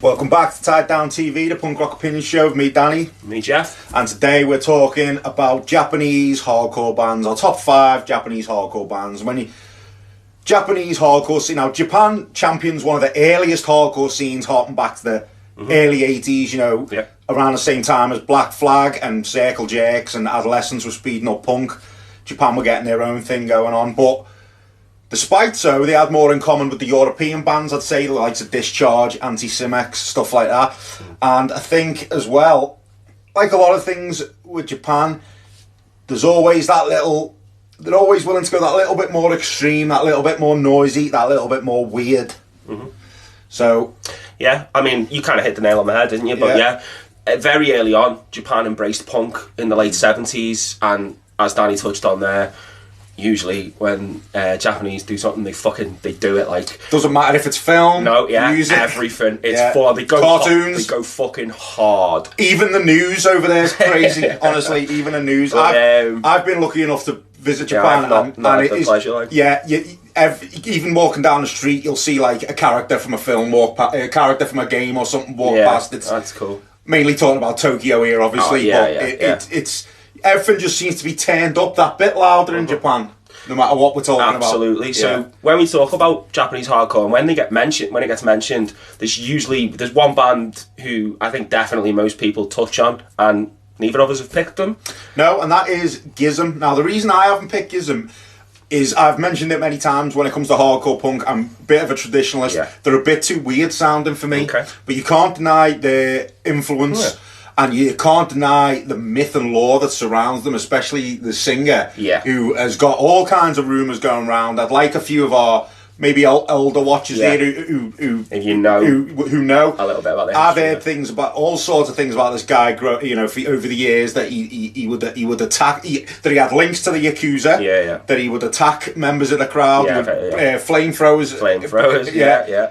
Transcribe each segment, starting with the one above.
Welcome back to Tied Down TV, the punk rock opinion show with me, Danny. Me, Geoff. And today we're talking about Japanese hardcore bands, our top 5 Japanese hardcore bands. Japanese hardcore scene, now Japan champions one of the earliest hardcore scenes, harking back to the early 80s, around the same time as Black Flag and Circle Jerks and Adolescents were speeding up punk. Japan were getting their own thing going on, but despite so, they had more in common with the European bands, I'd say, the likes of Discharge, Anti-Cimex, stuff like that. And I think, as well, like a lot of things with Japan, there's always that little... They're always willing to go that little bit more extreme, that little bit more noisy, that little bit more weird. So... Yeah, I mean, you kind of hit the nail on the head, didn't you? But yeah, very early on, Japan embraced punk in the late 70s, and as Danny touched on there, usually when Japanese do something, they do it like... Doesn't matter if it's film, music, everything. It's full. They go cartoons. They go fucking hard. Even the news over there is crazy. Honestly, even the news. But, I've been lucky enough to visit Japan, and it is pleasure, like. Even walking down the street, you'll see like a character from a film a character from a game or something walk past. That's cool. Mainly talking about Tokyo here, obviously. It's everything just seems to be turned up that bit louder in Japan, no matter what we're talking about. Absolutely. So when we talk about Japanese hardcore, and when it gets mentioned, there's one band who I think definitely most people touch on, and neither of us have picked them. No, and that is Gizm. Now, the reason I haven't picked Gizm is I've mentioned it many times when it comes to hardcore punk. I'm a bit of a traditionalist. Yeah. They're a bit too weird sounding for me. Okay. But you can't deny their influence, and you can't deny the myth and lore that surrounds them, especially the singer, who has got all kinds of rumours going around. I'd like a few of our maybe older watchers here who know a little bit about this. I've heard things about all sorts of things about this guy, over the years, that he would attack, that he had links to the Yakuza, that he would attack members of the crowd, flamethrowers,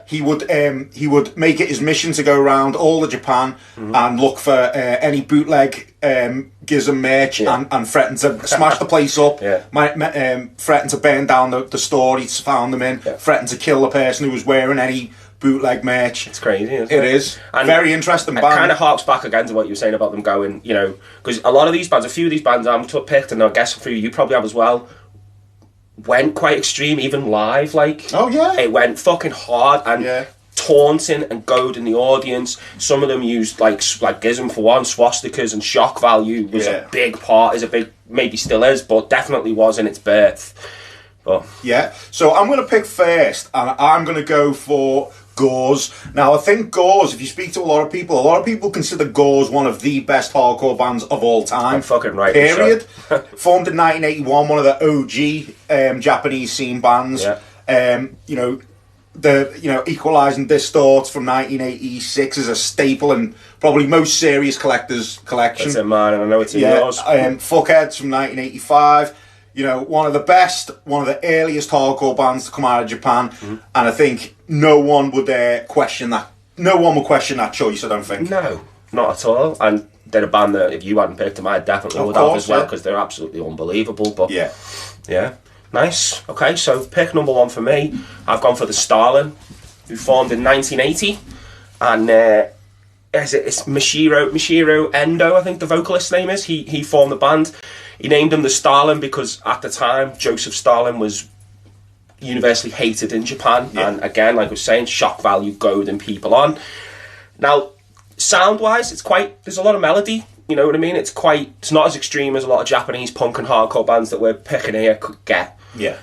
he would make it his mission to go around all of Japan and look for any bootleg Gizm merch and threaten to smash the place up, threaten to burn down the store he's found them in, threaten to kill the person who was wearing any bootleg merch. It's crazy, isn't it? It is. And very interesting band. It kind of harks back again to what you were saying about them going, because a lot of these bands, a few of these bands I've picked, and I guess a few you probably have as well, went quite extreme, even live, like. Oh, yeah. It went fucking hard, and taunting and goading the audience. Some of them used like Gizm for one, swastikas, and shock value was a big part, maybe still is, but definitely was in its birth. But so I'm going to pick first, and I'm going to go for Gauze. Now, I think Gauze, if you speak to a lot of people consider Gauze one of the best hardcore bands of all time. I'm fucking right. Period. Formed in 1981, one of the OG Japanese scene bands. The Equalize and Distort from 1986 is a staple in probably most serious collectors' collection. That's it, man, and I know it's in yours. Fuckheads from 1985. One of the best, one of the earliest hardcore bands to come out of Japan, and I think no one would question that. No one would question that choice, I don't think. No, not at all. And they're a band that if you hadn't picked them, I definitely would have as well, because they're absolutely unbelievable. But yeah. Nice. Okay, so pick number 1 for me. I've gone for the Stalin, who formed in 1980, and it's Mishiro Endo, I think the vocalist's name is. He formed the band. He named him the Stalin because at the time Joseph Stalin was universally hated in Japan, and again, like I was saying, shock value goading people on. Now, sound-wise, there's a lot of melody. You know what I mean? It's not as extreme as a lot of Japanese punk and hardcore bands that we're picking here could get. Yeah.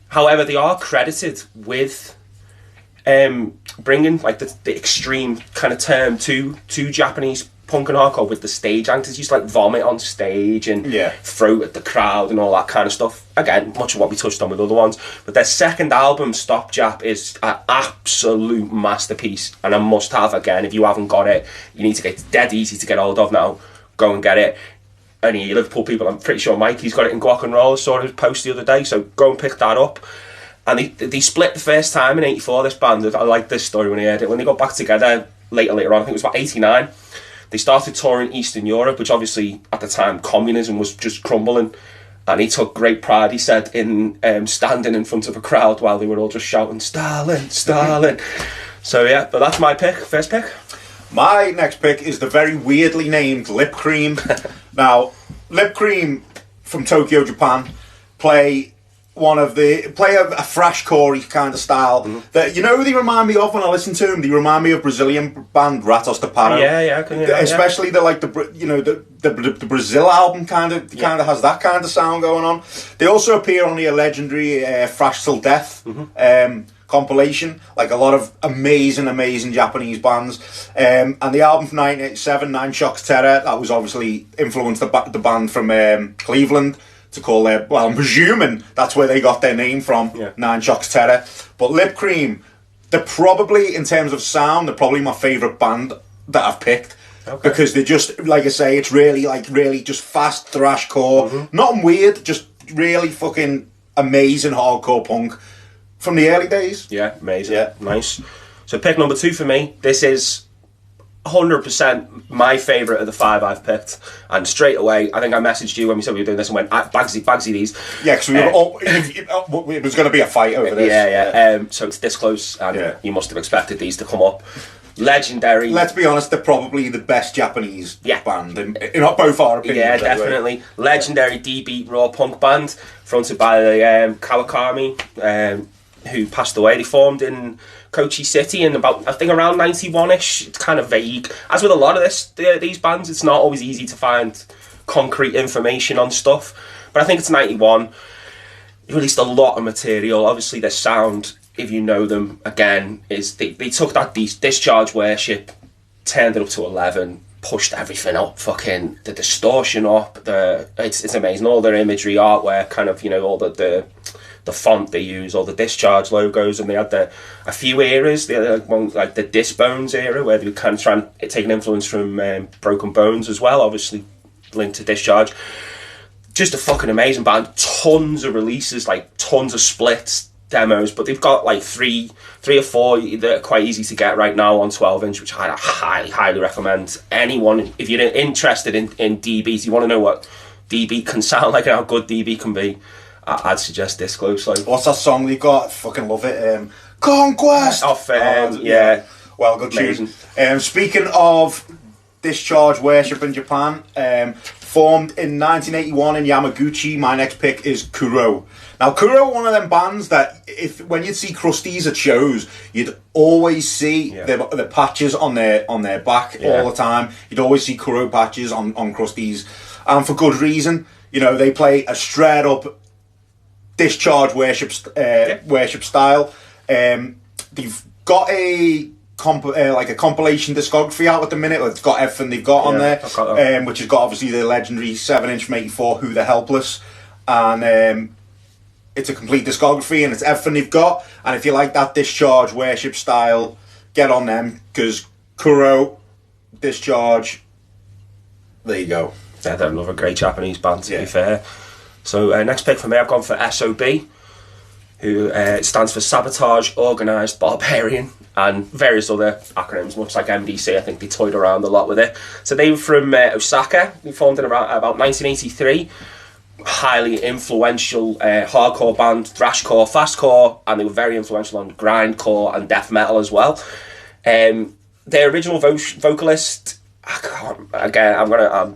However, they are credited with bringing like the extreme kind of term to Japanese punk and hardcore with the stage antics. Used to like vomit on stage and throw at the crowd and all that kind of stuff. Again, much of what we touched on with other ones. But their second album, Stop Jap, is an absolute masterpiece and a must-have. Again, if you haven't got it, you need to get. It's dead easy to get hold of now. Go and get it. Any Liverpool people, I'm pretty sure Mikey's got it in Guac and Roll. I saw his post the other day, so go and pick that up. And they split the first time in '84. This band, I like this story when I heard it. When they got back together later on, I think it was about '89. They started touring Eastern Europe, which obviously at the time communism was just crumbling. And he took great pride, he said, in standing in front of a crowd while they were all just shouting, "Stalin, Stalin." So yeah, but that's my pick. First pick. My next pick is the very weirdly named Lip Cream. Now, Lip Cream from Tokyo, Japan, play a thrash core kind of style that they remind me of when I listen to them. They remind me of Brazilian band Ratos de Paro. Especially the Brazil album kind of has that kind of sound going on. They also appear on the legendary Thrash Till Death compilation, like a lot of amazing Japanese bands. And the album from 1987, Nine Shocks Terror, that was obviously influenced the band from Cleveland to call I'm presuming that's where they got their name from, Nine Shocks Terror. But Lip Cream, they're probably, in terms of sound, they're probably my favourite band that I've picked. Okay. Because they're just, like I say, it's really just fast thrash core. Nothing weird, just really fucking amazing hardcore punk from the early days. Yeah, amazing. Yeah. Nice. So pick number 2 for me. This is 100% my favourite of the 5 I've picked, and straight away I think I messaged you when we said we were doing this and went Bagsy these. Yeah, because it was going to be a fight over this. So it's Disclose, and you must have expected these to come up. Legendary. Let's be honest, they're probably the best Japanese band in both our opinions. Yeah, definitely. Anyway. Legendary D-beat raw punk band fronted by the Kawakami, who passed away. They formed in Kochi City in about, I think, around 91ish. It's kind of vague. As with a lot of these bands, it's not always easy to find concrete information on stuff. But I think it's 91. They released a lot of material. Obviously, their sound, if you know them, again, is they took that Discharge Worship, turned it up to 11, pushed everything up, fucking the distortion up. It's amazing. All their imagery, artwork, kind of, all the font they use, all the Discharge logos, and they had a few eras. They had one like the Dis Bones era, where they were kind of trying to take an influence from Broken Bones as well, obviously linked to Discharge. Just a fucking amazing band. Tons of releases, like tons of splits, demos, but they've got like three or four that are quite easy to get right now on 12-inch, which I highly recommend. Anyone, if you're interested in D-beat, you want to know what D-beat can sound like and how good D-beat can be, I'd suggest Disclose. What's that song they got? I fucking love it. Conquest! Off, yeah. Well, good tune. Speaking of Discharge Worship in Japan, formed in 1981 in Yamaguchi, my next pick is Kuro. Now, Kuro are one of them bands that when you'd see Krusties at shows, you'd always see the patches on their back all the time. You'd always see Kuro patches on Krusties. And for good reason. They play a straight up Discharge worship style. They've got a compilation discography out at the minute. It's got everything they've got on there, which has got obviously the legendary 7-inch from '84, Who the Helpless, and it's a complete discography and it's everything they've got. And if you like that Discharge worship style, get on them, because Kuro, Discharge, there you go. Yeah, they're another great Japanese band, to be fair. So next pick for me, I've gone for S.O.B, who stands for Sabotage, Organised, Barbarian, and various other acronyms, much like MDC. I think they toyed around a lot with it. So they were from Osaka. They formed in about 1983. Highly influential hardcore band, thrashcore, fastcore, and they were very influential on grindcore and death metal as well. Their original vocalist, I'm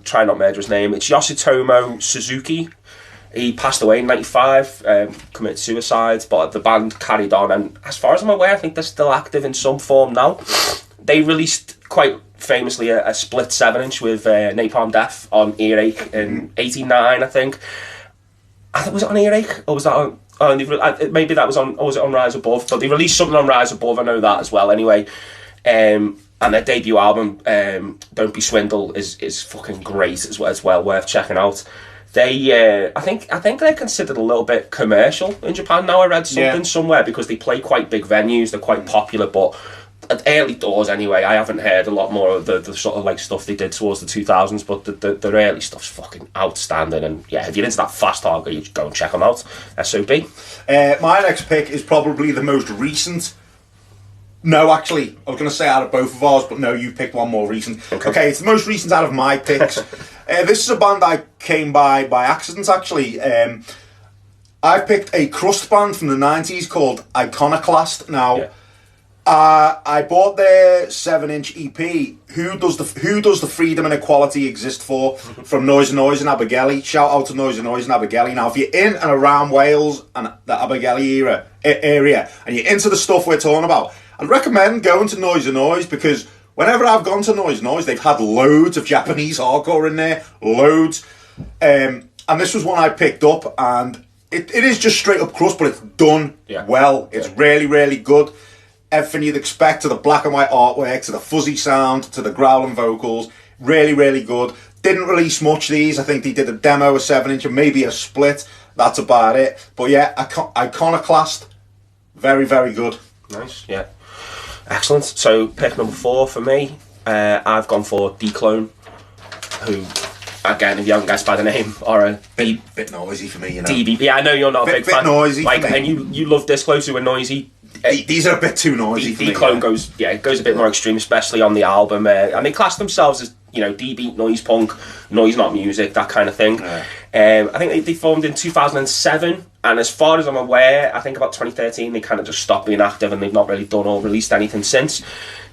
trying not to murder his name. It's Yoshitomo Suzuki. He passed away in 95, committed suicide, but the band carried on, and as far as I'm aware, I think they're still active in some form now. They released quite famously a split 7-inch with Napalm Death on Earache in '89, I think. Was it on Earache? Or was that on... maybe that was on... Or was it on Rise Above? But they released something on Rise Above, I know that as well, anyway. And their debut album, Don't Be Swindle, is fucking great as well, worth checking out. They, I think they're considered a little bit commercial in Japan now. I read something somewhere, because they play quite big venues, they're quite popular, but at early doors anyway, I haven't heard a lot more of the sort of like stuff they did towards the 2000s, but the early stuff's fucking outstanding, and yeah, if you're into that fast hardcore, you should go and check them out. S.O.B. My next pick is probably the most recent. No, actually, I was going to say out of both of ours, but no, you picked one more recent. Okay, it's the most recent out of my picks. This is a band I came by accident, actually. I picked a crust band from the 90s called Iconoclast. Now, I bought their 7-inch EP. Who does the freedom and equality exist for? From Noise and Noise in Abergele. Shout out to Noise and Noise in Abergele. Now, if you're in and around Wales and the Abergele area, and you're into the stuff we're talking about, I'd recommend going to Noise and Noise, because whenever I've gone to Noise and Noise, they've had loads of Japanese hardcore in there, loads. And this was one I picked up, and it is just straight up crust, but it's done well. It's really, really good. Everything you'd expect, to the black and white artwork, to the fuzzy sound, to the growling vocals. Really, really good. Didn't release much these. I think they did a demo, a 7-inch, and maybe a split. That's about it. But yeah, Iconoclast, very, very good. Nice, yeah. Excellent. So pick number 4 for me. I've gone for Dclone, who, again, if you haven't guessed by the name, are a bit noisy for me, you know. DB. Yeah, I know you're not a big fan. Bit noisy, like, for me. And you love Disclose, who are noisy. These are a bit too noisy for me. Dclone goes a bit more extreme, especially on the album. And they class themselves as, you know, D-beat, noise punk, noise not music, that kind of thing. I think they formed in 2007, and as far as I'm aware, I think about 2013 they kind of just stopped being active, and they've not really done or released anything since.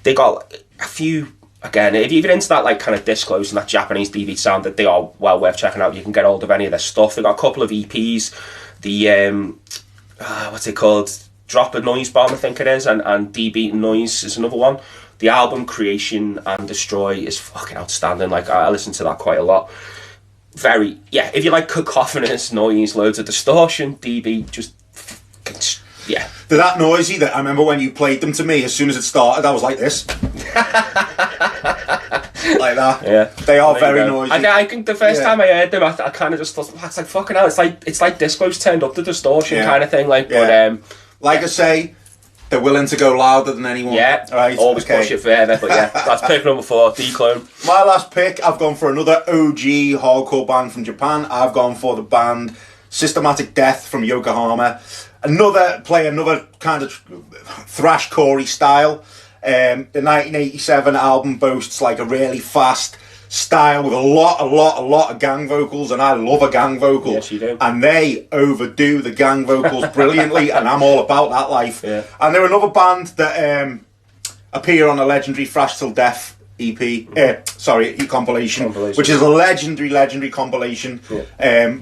They got a few, again, if you're into that like kind of Disclose and that Japanese D-beat sound, that they are well worth checking out. You can get hold of any of their stuff. They've got a couple of EPs. The what's it called? Drop a Noise Bomb, I think it is, and D-Beat Noise is another one. The album Creation and Destroy is fucking outstanding. Like, I listen to that quite a lot. Very, yeah, if you like cacophonous noise, loads of distortion, D-Beat, just, yeah. They're that noisy that I remember when you played them to me, as soon as it started, I was like this. Like that. Yeah. They are very noisy. I think the first time I heard them, I kind of just thought, it's like fucking hell, it's like Disclose turned up the distortion kind of thing, like, but, like I say, they're willing to go louder than anyone. Yeah, right. Always push it further. But yeah, that's pick number 4, Dclone. My last pick, I've gone for another OG hardcore band from Japan. I've gone for the band Systematic Death from Yokohama. Another kind of thrash core style. The 1987 album boasts like a really fast style with a lot of gang vocals, and I love a gang vocal. Yes, you do. And they overdo the gang vocals brilliantly, and I'm all about that life. Yeah. And they're another band that appear on a legendary Thrash Till Death EP, compilation, which is a legendary compilation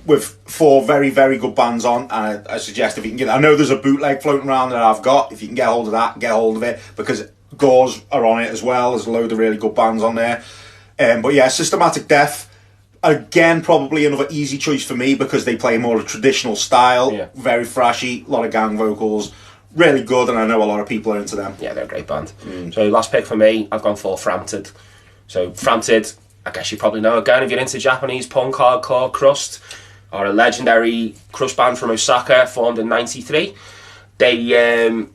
with 4 very, very good bands on. And I suggest if you can get, I know there's a bootleg floating around that I've got. If you can get hold of that, get hold of it, because Gauze are on it as well. There's a load of really good bands on there. But yeah, Systematic Death, again, probably another easy choice for me, because they play more of a traditional style, very thrashy, a lot of gang vocals, really good, and I know a lot of people are into them. Yeah, they're a great band. So last pick for me, I've gone for Framtid. So Framtid, I guess you probably know, again, if you're into Japanese punk, hardcore, crust, are a legendary crust band from Osaka, formed in '93. They...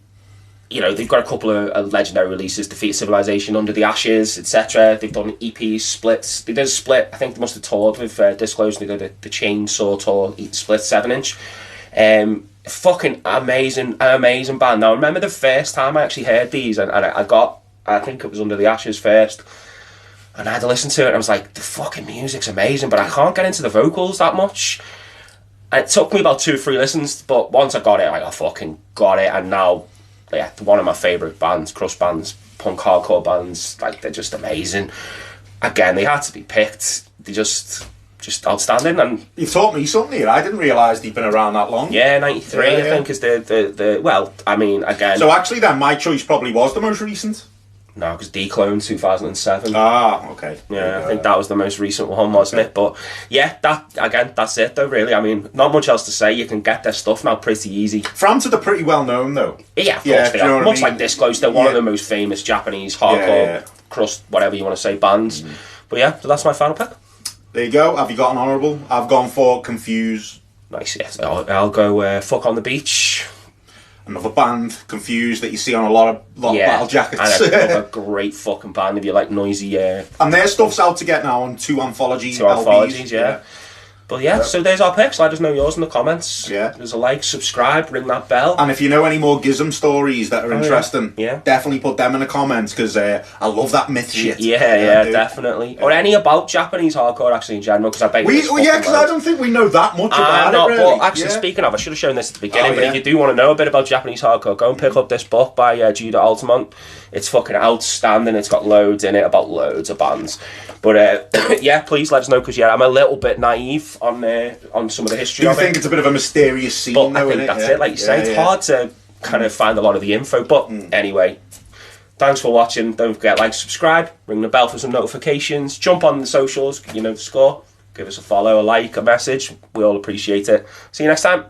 you know, they've got a couple of legendary releases, Defeat Civilization, Under the Ashes, etc. They've done EPs, splits. They did a split, I think they must have toured with Disclose. They did the Chainsaw Tour split 7-inch. Fucking amazing band. Now, I remember the first time I actually heard these, and I think it was Under the Ashes first, and I had to listen to it, and I was like, the fucking music's amazing, but I can't get into the vocals that much. And it took me about 2 or 3 listens, but once I got it, I fucking got it, and now... yeah, one of my favourite bands, crust bands, punk hardcore bands, like, they're just amazing. Again, they had to be picked. They're just outstanding. And you've taught me something here. I didn't realise they'd been around that long. Yeah, 93 I think is the well, I mean, again. So actually then, my choice probably was the most recent. No, because Dclone 2007. Ah, okay. Yeah, I think that was the most recent one, wasn't it? But yeah, that's it though, really. I mean, not much else to say. You can get their stuff now pretty easy. Framtid are pretty well known though. Yeah, of course they are. Much like Disclose, they're one of the most famous Japanese hardcore, crust, whatever you want to say, bands. But yeah, so that's my final pick. There you go. Have you got an honourable? I've gone for Confuse. Nice, yes. I'll go Fuck on the Beach. Another band, Confused, that you see on a lot of battle jackets. And another great fucking band if you like noisy. And their stuff's out to get now on 2 anthology LPs. Yeah. But yeah, so there's our picks. Let us know yours in the comments. Yeah. There's a like, subscribe, ring that bell. And if you know any more Gizm stories that are interesting, definitely put them in the comments, because I love that myth shit. Yeah, definitely. Yeah. Or any about Japanese hardcore actually in general, because I bet you because I don't think we know that much about it, really. But actually, speaking of, I should have shown this at the beginning, but if you do want to know a bit about Japanese hardcore, go and pick up this book by Judah Altamont. It's fucking outstanding. It's got loads in it about loads of bands. But yeah, please let us know, because I'm a little bit naive on some of the history. Do you think it's a bit of a mysterious scene? But I think that's it. Like you say, it's hard to kind of find a lot of the info. But anyway, thanks for watching. Don't forget, like, subscribe, ring the bell for some notifications, jump on the socials, you know the score. Give us a follow, a like, a message. We all appreciate it. See you next time.